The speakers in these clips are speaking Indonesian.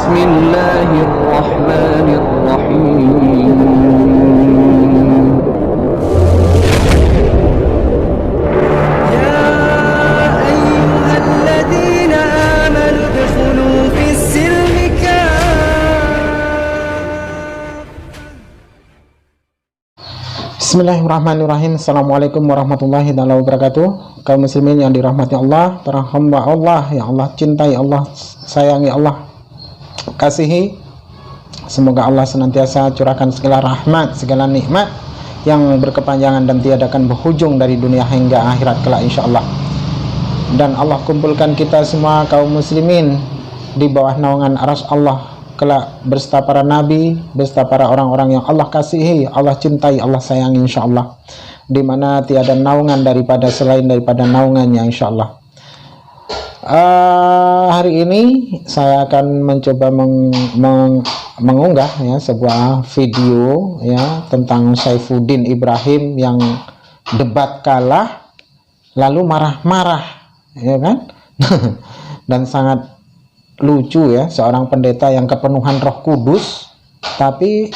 بسم الله الرحمن الرحيم يا أيها الذين آمنوا ادخلوا في السلم Bismillahirrahmanirrahim. Assalamualaikum warahmatullahi wabarakatuh. Kaum muslimin yang dirahmati Allah, para hamba Allah yang Allah cintai, Allah sayangi, Allah kasihi. Semoga Allah senantiasa curahkan segala rahmat, segala nikmat yang berkepanjangan dan tiada akan berhujung dari dunia hingga akhirat kelak insyaallah. Dan Allah kumpulkan kita semua kaum muslimin di bawah naungan arsy Allah kelak beserta para nabi, beserta para orang-orang yang Allah kasihi, Allah cintai, Allah sayangi insyaallah, di mana tiada naungan daripada selain daripada naungannya insyaallah. Hari ini saya akan mencoba mengunggah ya sebuah video ya tentang Saifuddin Ibrahim yang debat kalah lalu marah-marah ya kan dan sangat lucu ya, seorang pendeta yang kepenuhan Roh Kudus tapi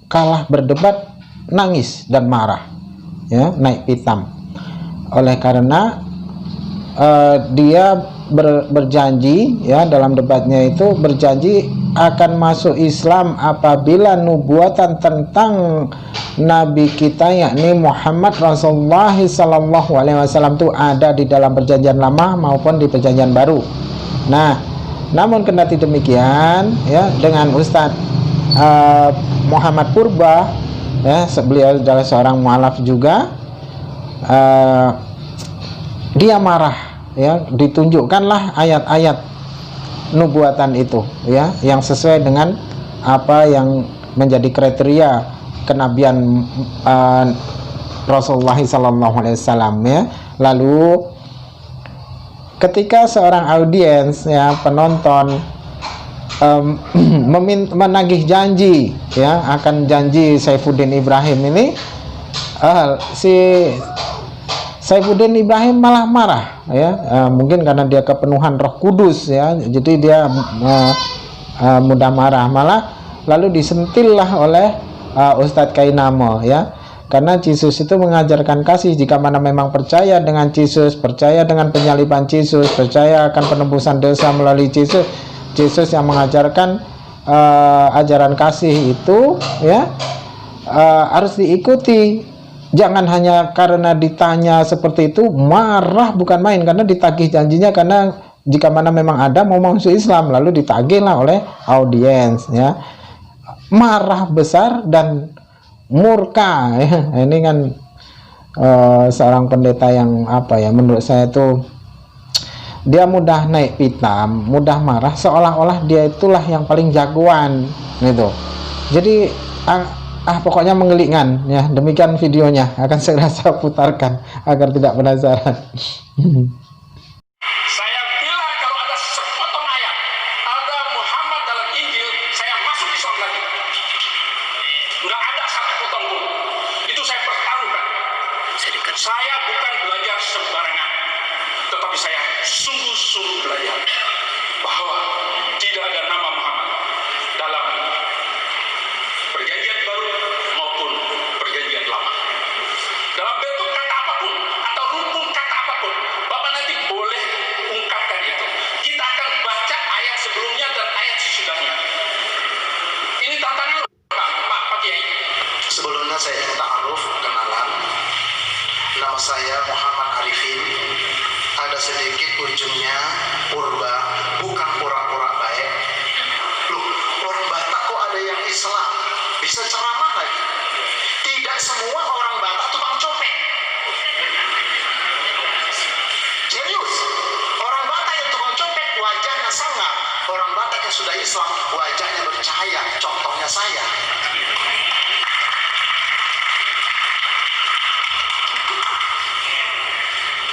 kalah berdebat, nangis dan marah ya, naik pitam oleh karena dia berjanji ya, dalam debatnya itu berjanji akan masuk Islam apabila nubuatan tentang Nabi kita yakni Muhammad Rasulullah SAW itu ada di dalam perjanjian lama maupun di perjanjian baru. Nah, namun kendati demikian ya, dengan Ustadz Muhammad Purba ya, beliau adalah seorang mualaf juga, dia marah ya, ditunjukkanlah ayat-ayat nubuatan itu ya yang sesuai dengan apa yang menjadi kriteria kenabian Rasulullah SAW ya. Lalu ketika seorang audiens ya, penonton menagih janji ya, akan janji Saifuddin Ibrahim ini, si Saifuddin Ibrahim malah marah ya, mungkin karena dia kepenuhan Roh Kudus ya, jadi dia mudah marah, malah lalu disentillah oleh Ustadz Kainamo ya. Karena Yesus itu mengajarkan kasih. Jika mana memang percaya dengan Yesus, percaya dengan penyaliban Yesus, percaya akan penebusan dosa melalui Yesus, Yesus yang mengajarkan ajaran kasih itu ya, harus diikuti. Jangan hanya karena ditanya seperti itu marah, bukan main, karena ditagih janjinya. Karena jika mana memang ada mau masuk Islam, lalu ditagihlah oleh audiens ya, marah besar dan murka ya. Ini kan seorang pendeta yang apa ya, menurut saya tuh dia mudah naik pitam, mudah marah, seolah-olah dia itulah yang paling jagoan gitu. Jadi pokoknya menggelikan ya. Demikian videonya, akan segera saya putarkan agar tidak penasaran. Saya bilang kalau ada sepotong ayat ada Muhammad dalam Injil, saya masuk Islam lagi. Nggak ada satu potong pun. Itu saya pertaruhkan. Saya bukan belajar sembarangan, tetapi saya sungguh-sungguh belajar bahwa tidak ada nama Muhammad dalam perjanjian baru maupun perjanjian lama. Dalam bentuk kata apapun atau rumpun kata apapun, Bapak nanti boleh ungkapkan itu. Kita akan baca ayat sebelumnya dan ayat sesudahnya. Ini tantangan Pak Kiai. Sebelumnya saya minta ta'aruf, kenalan. Nama saya Muhammad Arifin. Ada sedikit ujungnya purba, bukan pura-pura baik. Loh, orang Batak kok ada yang Islam? Bisa ceramah lagi. Tidak semua orang Batak tukang copet. Serius, orang Batak yang tukang copet wajahnya sangar. Orang Batak yang sudah Islam wajahnya bercahaya. Contohnya saya.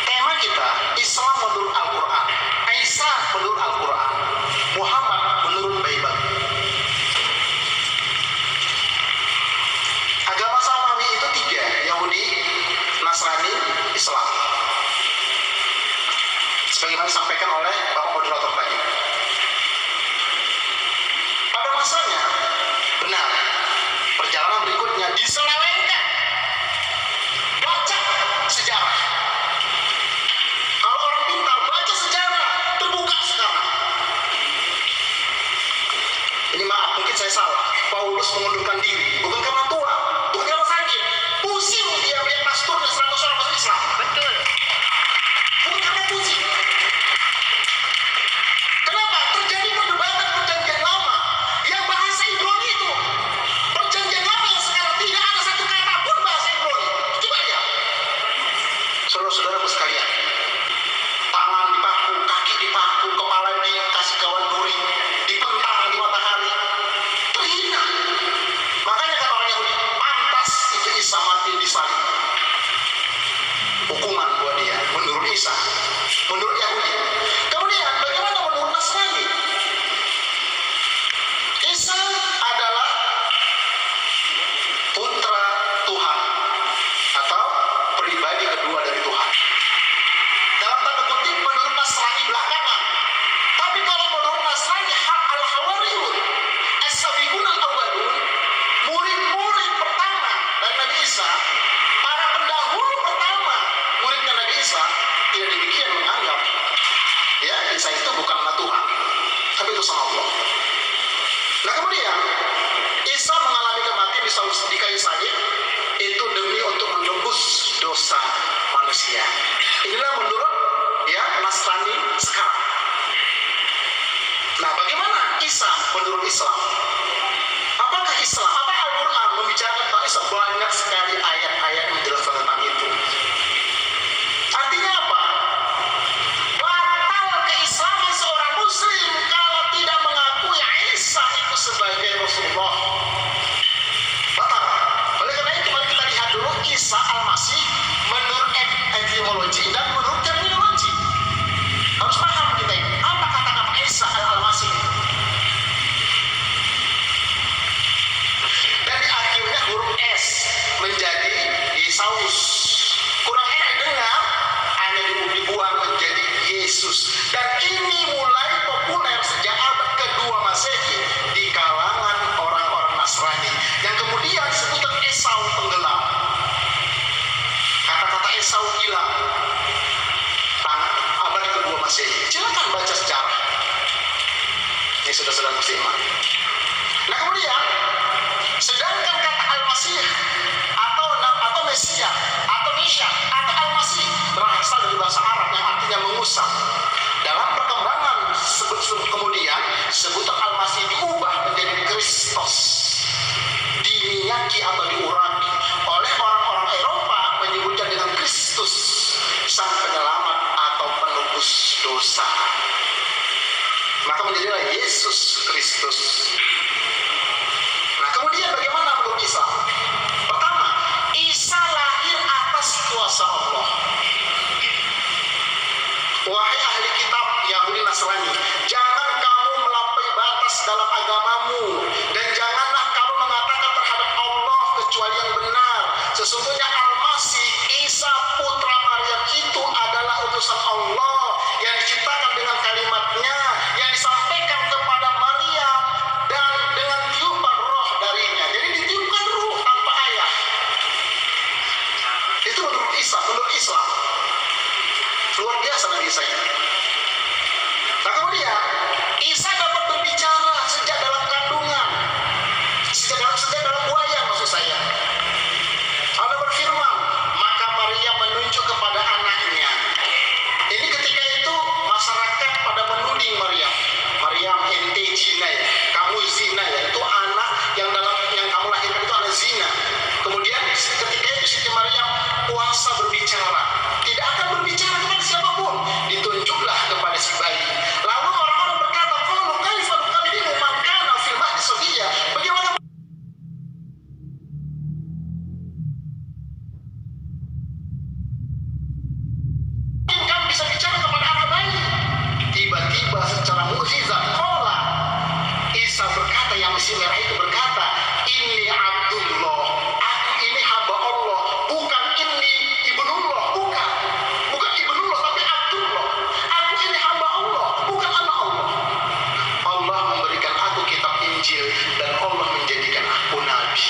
Tema kita Islam menurut Al-Quran, Isa menurut Al-Quran, Muhammad menurut Bible. Agama samawi itu tiga, Yahudi, Nasrani, Islam. Sebagaimana disampaikan oleh Bapak Moderator tadi. saya salah. Paulus mengundurkan diri bukan karena tua, bukan karena sakit. Pusing dia melihat pastornya 100 orang masuk Islam. Betul. Bukan karena pusing. Kenapa? Terjadi perdebatan perjanjian lama yang bahasa Ibrani itu. Perjanjian lama yang sekarang tidak ada satu kata pun bahasa Ibrani. Coba lihat. Saudara-saudaraku sekalian, tangan dipaku, kaki dipaku, kepala dikasih kawan duri, dipentang di matahari, terhina. Makanya kata orang Yahudi, pantas itu Isa mati disalib. Hukuman buat dia, menurut Isa, menurut Yahudi. Kemudian bagaimana menurut Nasrani? Isa adalah putra Tuhan atau pribadi kedua dari Tuhan. Dalam tanda kutip menurut Nasrani belakangan. Tapi kalau menurut Nasrani al-Hawariyun, as-sabiqun al-awwalun, murid-murid pertama dari Nabi Isa, para pendahulu pertama muridnya Nabi Isa, tidak demikian menganggap ya Isa itu bukan anak Tuhan, tapi itu sama Allah. Nah kemudian Isa mengalami kematian di kayu salib itu demi untuk menebus dosa manusia. Inilah menurut ya Nasrani sekarang. Nah bagaimana Isa menurut Islam? Apakah Islam, apa Al-Quran membicarakan tentang Isa? Banyak sekali ayat-ayat yang menjelaskan tentang itu. Artinya apa? Batal keislaman seorang muslim kalau tidak mengakui Isa itu sebagai Rasulullah. Batal. Oleh karena itu mari kita lihat dulu Isa Al-Masih menurut etimologi dan menurut terminologi. Harus paham kita ini. Apa kata-kata Isa Al-Masih itu? Dan di akhirnya huruf S menjadi disaus. Kurang enak dengar, hanya dibuang menjadi Yesus. Dan ini mulai populer sejak abad kedua Masehi di kalangan orang-orang Nasrani. Yang kemudian sebutan Esau tenggelam. Kata-kata Esau hilang. Abad kedua Masehi. Silakan baca sejarah. Ini saudara-saudara musliman. Nah kemudian, sedangkan kata Al-Masih atau Mesia atau Mesya atau Al-Masih berasal dari bahasa Arab yang artinya mengusap. Dalam perkembangan kemudian sebutan Al-Masih diubah menjadi Kristus, diniaki atau diurapi oleh orang-orang Eropa menyebutnya dengan Kristus, sang penyelamat atau penebus dosa. Maka menjadilah Yesus Kristus. Nah kemudian bagaimana menurut Islam? Pertama, Isa lahir atas kuasa Allah. Wahai ahli kitab Yahudi Nasrani, jangan kamu melampaui batas dalam agamamu, dan janganlah kamu mengatakan terhadap Allah kecuali yang benar. Sesungguhnya Al-Masih Isa putra Maryam itu adalah utusan Allah yang diciptakan dengan kalimatnya, yang disampaikan kepada Maryam dan dengan tiupan roh darinya. Jadi ditiupkan ruh tanpa ayah. Itu menurut Isa, menurut Islam. Luar biasa Nabi Isa ini. Nah kemudian Isa dapat berbicara sejak dalam kandungan, sejak dalam buaya maksud saya. Allah berfirman, maka Maryam menunjuk kepada anaknya. Ini ketika itu masyarakat pada menuding Maryam. Maryam ente zina ya, kamu zina ya, itu anak yang kamu lahirkan itu anak zina. Kemudian ketika itu Siti Maryam kuasa berbicara, tidak akan berbicara kepada siapapun, ditunjuklah kepada si bayi. Lalu orang-orang berkata, "Qalu kaifa nukallimu man kana fil mahdi sabiyya?" Bagaimana kami bisa bicara kepada anak bayi? Tiba-tiba secara mukjizat, qala Isa berkata, yang besi merah itu berkata, "Inni Abdullah, aku ini hamba Allah, bukan ini ibnullah, bukan ibnullah tapi Abdullah. Aku ini hamba Allah, bukan anak Allah. Allah memberikan aku kitab Injil dan Allah menjadikan aku nabi."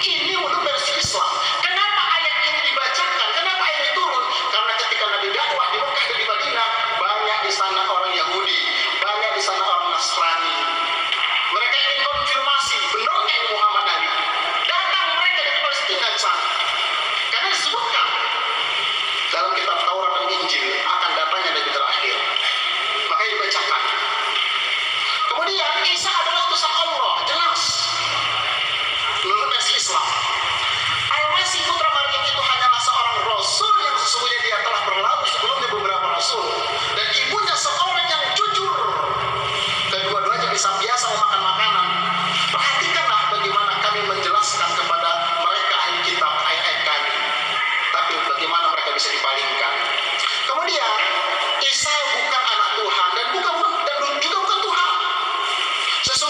Ini menurut versi Islam. Kenapa ayat ini dibacakan? Kenapa ayat ini turun? Karena ketika Nabi dakwah di Mekah dan di Madinah, banyak di sana orang Yahudi, banyak di sana orang Nasrani. Mereka ingin konfirmasi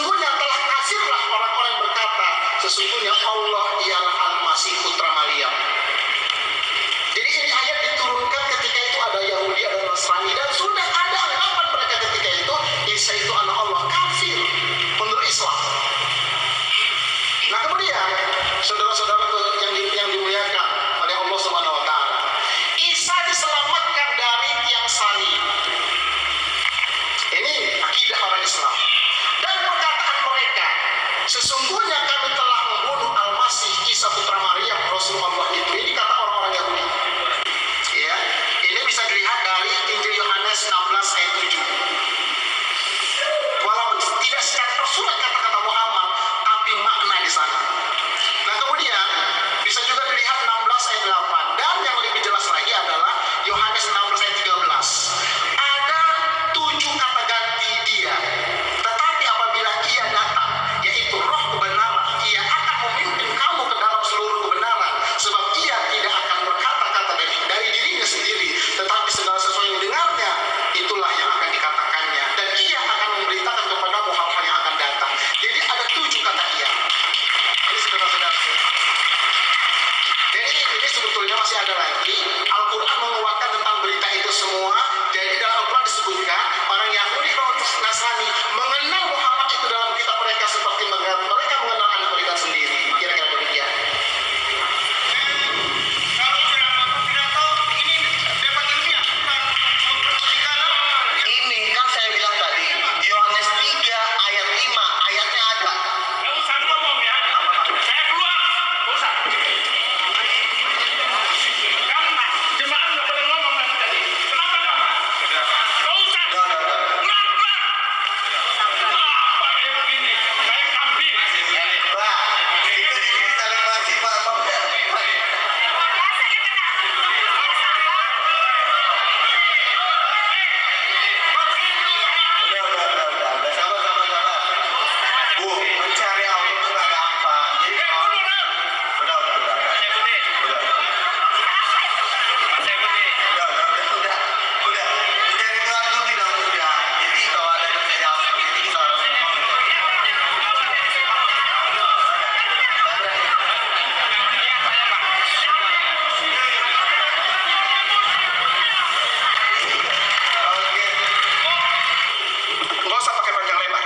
sesungguhnya telah kafirlah orang-orang yang berkata sesungguhnya Allah ialah Al-Masih putra Maryam. Jadi ini ayat diturunkan ketika itu ada Yahudi, ada Nasrani, dan sudah ada anggapan mereka ketika itu Isa itu anak Allah, kafir menurut Islam. Nah kemudian saudara-saudara yang dimuliakan oleh Allah Subhanahu Wa Taala, Isa diselamatkan dari tiang salib. Ini akidah orang Islam. Dan perkataan mereka, sesungguhnya kami telah membunuh Al-Masih Isa putra Maryam Rasulullah itu. Ini kata orang-orang Yahudi. Ya, ini bisa dilihat dari Injil Yohanes 16 ayat 7. Walaupun tidak secara tersurat kata-kata Muhammad, tapi makna di sana. Nah kemudian bisa juga dilihat 16 ayat 8. Dan yang lebih jelas lagi adalah Yohanes 16 ayat 13. Ada 7 kata ganti dia. Tetapi apabila ia datang, yaitu roh kebenaran, ia akan memimpin kamu ke dalam seluruh kebenaran. Sebab ia tidak akan berkata-kata dari dirinya sendiri, tetapi segala sesuatu yang dengarnya, itulah yang akan dikatakannya. Dan ia akan memberitakan kepadamu hal-hal yang akan datang. Jadi ada 7 kata ia. Ini saudara-saudara. Jadi ini sebetulnya masih ada lagi. Al-Quran menguatkan tentang berita itu semua. Jadi dalam Al-Quran disebutkan orang Yahudi dan Nasrani mengenal Muhammad itu dalam kitab mereka seperti mereka mengenal anak mereka sendiri. Kira-kira demikian. Ini kan saya bilang tadi Yohanes 3 ayat 5 ayatnya ada. Nggak usah ngomong ya. Saya keluar. Nggak usah. Kamu jemaah nggak boleh ngomong lagi tadi. Kenapa nggak? Nggak usah. Keluar. Apa kayak begini? Kayak kambing. Pak, itu di sini saling ngasih Pak. Udah, sabar. Bu, mencari Allah itu nggak gampang. Jadi udah. Mencari Tuhan itu tidak mudah. Jadi kalau ada pertanyaan seperti ini kita harus nggak usah pakai panjang lebar.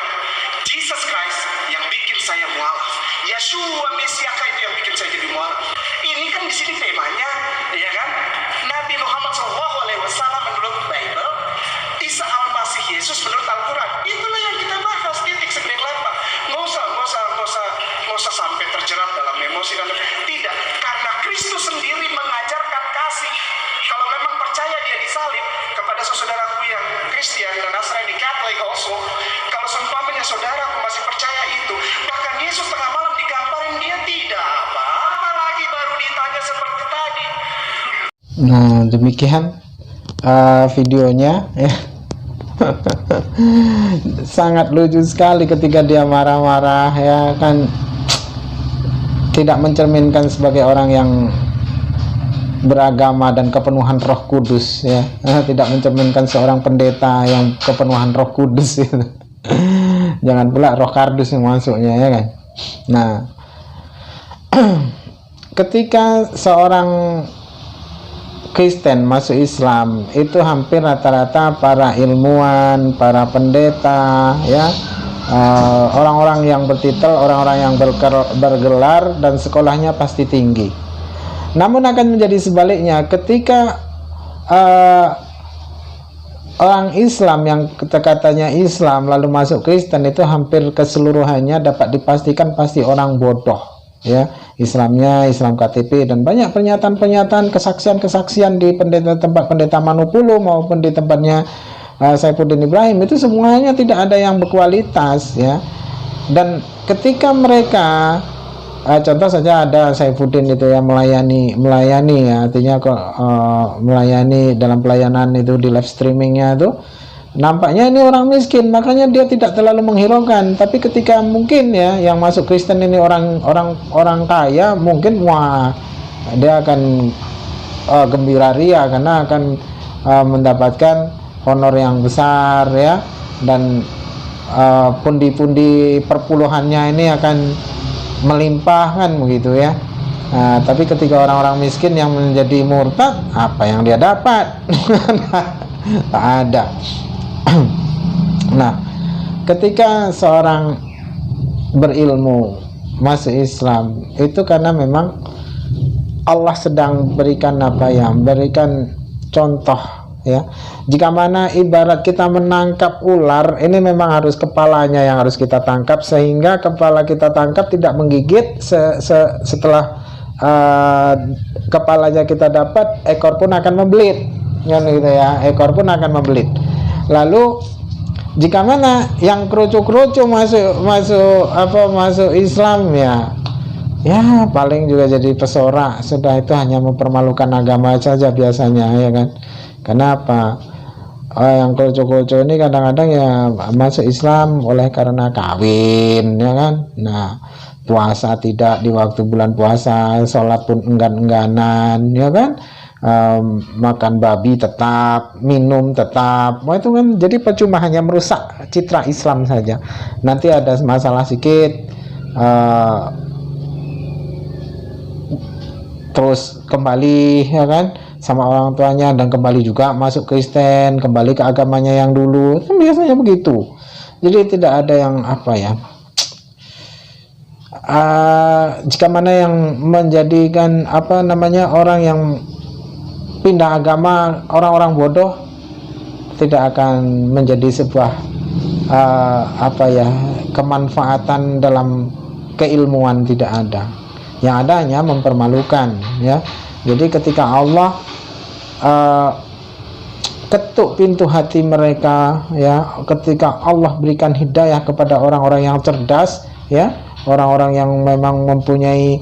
Jesus Christ yang bikin saya mualaf. Yeshua Mesiaka itu yang bikin saya jadi mualaf. Ini kan di sini temanya, ya kan? Nabi Muhammad SAW menurut Bible, Isa Al-Masih Yesus menurut Al-Quran. Itulah yang kita bahas, titik segede kelapa. Nggak usah sampai terjerat dalam emosi dan tidak. Karena Kristus sendiri mengajarkan kasih. Kalau memang percaya dia disalib kepada saudaraku yang Kristen dan Nasrani, Katolik also, kalau seumpamanya saudaraku masih percaya itu, bahkan Yesus tengah malam digambarin dia tidak apa-apa lagi baru ditanya seperti tadi. Nah, demikian videonya ya. Sangat lucu sekali ketika dia marah-marah ya kan, tidak mencerminkan sebagai orang yang beragama dan kepenuhan Roh Kudus ya. Tidak mencerminkan seorang pendeta yang kepenuhan Roh Kudus ya. Jangan pula Roh Kardus yang masuknya ya kan. Nah, ketika seorang Kristen masuk Islam itu hampir rata-rata para ilmuwan, para pendeta ya, orang-orang yang bertitel, orang-orang yang bergelar dan sekolahnya pasti tinggi. Namun akan menjadi sebaliknya ketika orang Islam yang katanya Islam lalu masuk Kristen, itu hampir keseluruhannya dapat dipastikan pasti orang bodoh ya. Islamnya Islam KTP, dan banyak pernyataan-pernyataan, kesaksian-kesaksian di tempat pendeta Manupulu maupun di tempatnya Saifuddin Ibrahim, itu semuanya tidak ada yang berkualitas ya. Dan ketika mereka contoh saja ada Saifuddin itu yang melayani ya, artinya melayani dalam pelayanan itu di live streamingnya itu nampaknya ini orang miskin, makanya dia tidak terlalu menghiraukan. Tapi ketika mungkin ya yang masuk Kristen ini orang kaya, mungkin wah dia akan gembira ria karena akan mendapatkan honor yang besar ya, dan pundi-pundi perpuluhannya ini akan melimpah kan begitu ya. Tapi ketika orang-orang miskin yang menjadi murtad, apa yang dia dapat? Tak ada. Nah, ketika seorang berilmu masuk Islam itu karena memang Allah sedang berikan berikan contoh ya. Jika mana ibarat kita menangkap ular, ini memang harus kepalanya yang harus kita tangkap, sehingga kepala kita tangkap tidak menggigit. Setelah kepalanya kita dapat, ekor pun akan membelit kan gitu ya, ekor pun akan membelit. Lalu jika mana yang kerucu-kerucu masuk Islam ya paling juga jadi pesorak, sudah itu hanya mempermalukan agama saja biasanya ya kan. Kenapa? Yang kerucu-kerucu ini kadang-kadang ya masuk Islam oleh karena kawin ya kan. Nah, puasa tidak di waktu bulan puasa, sholat pun enggan-engganan ya kan. Makan babi tetap, minum tetap. Itu kan jadi percuma, hanya merusak citra Islam saja. Nanti ada masalah sedikit terus kembali ya kan sama orang tuanya, dan kembali juga masuk Kristen, kembali ke agamanya yang dulu. Kan biasanya begitu. Jadi tidak ada yang jika mana yang menjadikan orang yang pindah agama orang-orang bodoh, tidak akan menjadi sebuah kemanfaatan dalam keilmuan, tidak ada. Yang ada hanya mempermalukan ya. Jadi ketika Allah ketuk pintu hati mereka ya, ketika Allah berikan hidayah kepada orang-orang yang cerdas ya, orang-orang yang memang mempunyai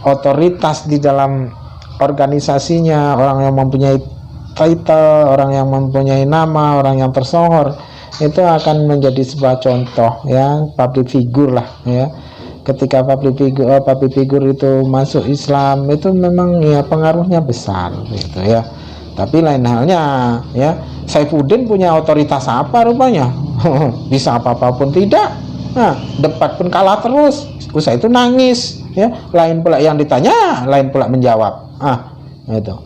otoritas di dalam organisasinya, orang yang mempunyai title, orang yang mempunyai nama, orang yang tersohor, itu akan menjadi sebuah contoh ya, public figure lah ya. Ketika public figure itu masuk Islam, itu memang ya pengaruhnya besar gitu ya. Tapi lain halnya ya, Saifuddin punya otoritas apa rupanya? Bisa apa-apa pun tidak. Nah, debat pun kalah terus. Usai itu nangis ya. Lain pula yang ditanya, lain pula menjawab. Itu.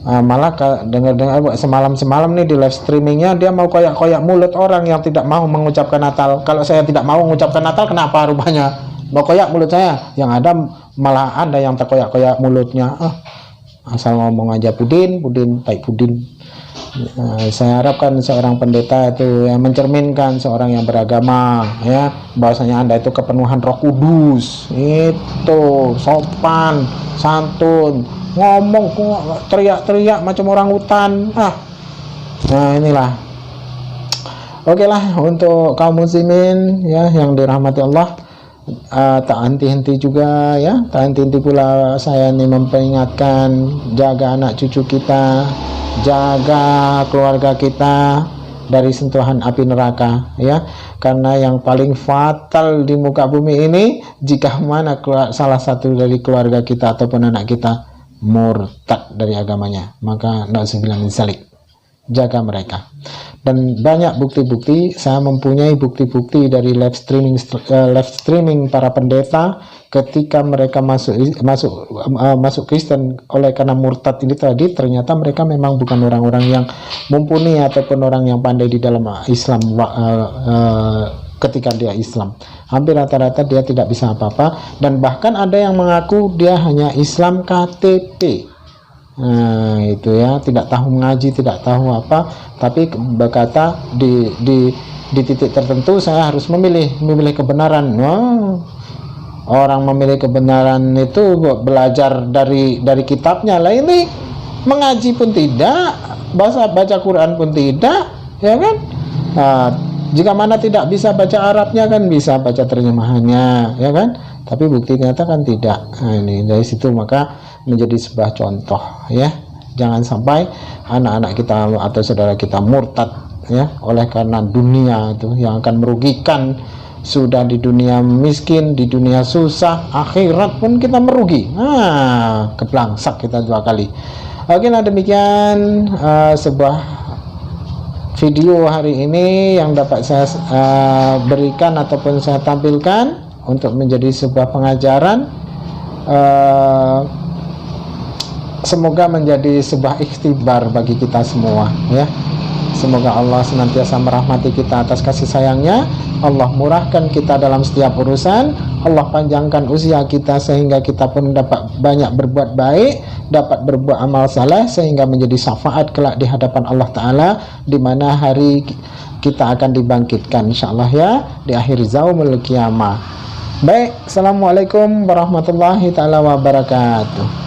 Malah dengar-dengar semalam nih di live streamingnya, dia mau koyak-koyak mulut orang yang tidak mau mengucapkan Natal. Kalau saya tidak mau mengucapkan Natal, kenapa rupanya? Mau koyak mulut saya, yang ada malah ada yang terkoyak-koyak mulutnya. Asal ngomong aja Pudin, baik Pudin. Saya harapkan seorang pendeta itu yang mencerminkan seorang yang beragama ya, bahwasanya Anda itu kepenuhan Roh Kudus, itu sopan, santun, ngomong teriak-teriak macam orang hutan. Nah inilah. Oke lah, untuk kaum muslimin ya yang dirahmati Allah, tak henti-henti juga ya, tak henti-henti pula saya ini memperingatkan, jaga anak cucu kita, jaga keluarga kita dari sentuhan api neraka ya, karena yang paling fatal di muka bumi ini jika mana salah satu dari keluarga kita ataupun anak kita murtad dari agamanya, maka na'udzubillah min dzalik. Jaga mereka. Dan banyak bukti-bukti, saya mempunyai bukti-bukti dari live streaming para pendeta ketika mereka masuk Kristen oleh karena murtad ini tadi, ternyata mereka memang bukan orang-orang yang mumpuni ataupun orang yang pandai di dalam Islam. Ketika dia Islam, hampir rata-rata dia tidak bisa apa-apa, dan bahkan ada yang mengaku dia hanya Islam KTP. Nah itu ya, tidak tahu mengaji, tidak tahu apa, tapi berkata di titik tertentu saya harus memilih kebenaran. Orang memilih kebenaran itu belajar dari kitabnya lah, ini mengaji pun tidak, baca Quran pun tidak ya kan. Jika mana tidak bisa baca Arabnya kan bisa baca terjemahannya ya kan, tapi bukti nyata kan tidak. Nah ini dari situ maka menjadi sebuah contoh ya, jangan sampai anak-anak kita atau saudara kita murtad ya oleh karena dunia itu yang akan merugikan. Sudah di dunia miskin, di dunia susah, akhirat pun kita merugi. Keblangsak kita 2 kali. Oke lah, demikian sebuah video hari ini yang dapat saya berikan ataupun saya tampilkan untuk menjadi sebuah pengajaran. Semoga menjadi sebuah ikhtibar bagi kita semua, ya. Semoga Allah senantiasa merahmati kita atas kasih sayangnya. Allah murahkan kita dalam setiap urusan. Allah panjangkan usia kita sehingga kita pun dapat banyak berbuat baik, dapat berbuat amal saleh sehingga menjadi syafaat kelak di hadapan Allah Ta'ala, di mana hari kita akan dibangkitkan insyaallah, ya, di akhir zaumul qiyamah. Baik, assalamualaikum warahmatullahi taala wabarakatuh.